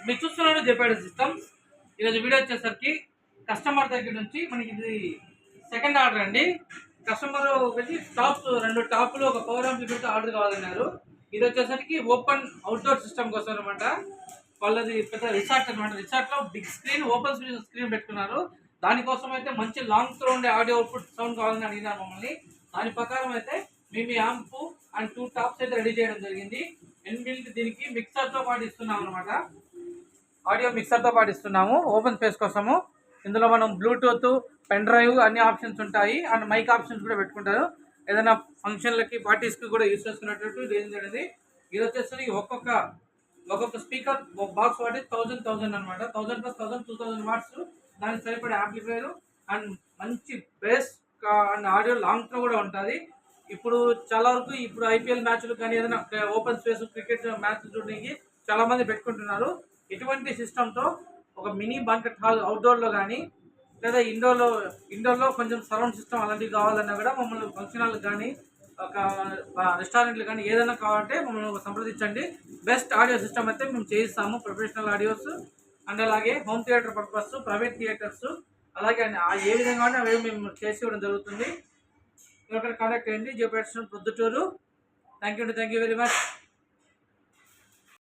మీరు చూస్తున్నారు జెపేడ్ సిస్టమ్స్. ఈరోజు వీడియో వచ్చేసరికి కస్టమర్ దగ్గర నుంచి మనకి ఇది సెకండ్ ఆర్డర్ అండి. కస్టమర్ వచ్చి రెండు టాప్లు ఒక పవర్ యాంప్లిఫైర్ ఆర్డర్ కావాలన్నారు. ఇది వచ్చేసరికి ఓపెన్ అవుట్డోర్ సిస్టమ్ కోసం అనమాట. వాళ్ళది పెద్ద రిసార్ట్ అనమాట. రిసార్ట్ లో బిగ్ స్క్రీన్ ఓపెన్ స్క్రీన్ పెట్టుకున్నారు. దానికోసం అయితే మంచి లాంగ్ త్రో ఉండే ఆడియో అవుట్పుట్ సౌండ్ కావాలని అడిగినారు మమ్మల్ని. దాని ప్రకారం అయితే మేము యాంప్ అండ్ 2 టాప్స్ అయితే రెడీ చేయడం జరిగింది. ఇన్బిల్ట్ దీనికి మిక్సర్ తో పాటు ఇస్తున్నాం అనమాట. ఆడియో మిక్సర్ తో పాటు ఇస్తున్నాము ఓపెన్ స్పేస్ కోసము. ఇందులో మనం బ్లూటూత్, పెన్ డ్రైవ్ అన్ని ఆప్షన్స్ ఉంటాయి అండ్ మైక్ ఆప్షన్స్ కూడా పెట్టుకుంటారు. ఏదైనా ఫంక్షన్లకి పార్టీస్కి కూడా యూజ్ చేసుకునేటట్టు డిజైన్ అనేది. ఇది వచ్చేసరికి ఒక్కొక్క స్పీకర్ బాక్స్ వాటి 1000 అనమాట. 1000 + 1000 2000 వాట్స్. దానికి సరిపడే యాంప్లిఫైర్ అండ్ మంచి base and audio long throw కూడా ఉంటుంది. ఇప్పుడు చాలా వరకు ఐపీఎల్ మ్యాచ్లు కానీ ఏదైనా ఓపెన్ స్పేస్ క్రికెట్ మ్యాచ్ చూడడానికి చాలా మంది పెట్టుకుంటున్నారు. ఇటువంటి సిస్టంతో ఒక మినీ బంకెట్ హాల్ అవుట్డోర్లో కానీ లేదా ఇండోర్లో కొంచెం సరౌండ్ సిస్టమ్ అలాంటివి కావాలన్నా కూడా మమ్మల్ని ఫంక్షన్ హాల్ కానీ ఒక రెస్టారెంట్లు కానీ ఏదైనా కావాలంటే మమ్మల్ని సంప్రదించండి. బెస్ట్ ఆడియో సిస్టమ్ అయితే మేము చేయిస్తాము. ప్రొఫెషనల్ ఆడియోస్ అండ్ అలాగే home theatre purpose, private theatres అలాగే ఏ విధంగా అవి మేము చేసి ఇవ్వడం జరుగుతుంది. ఇక్కడ కాంటాక్ట్ చేయండి. జెపేడ్ Proddatur. Thank you very much.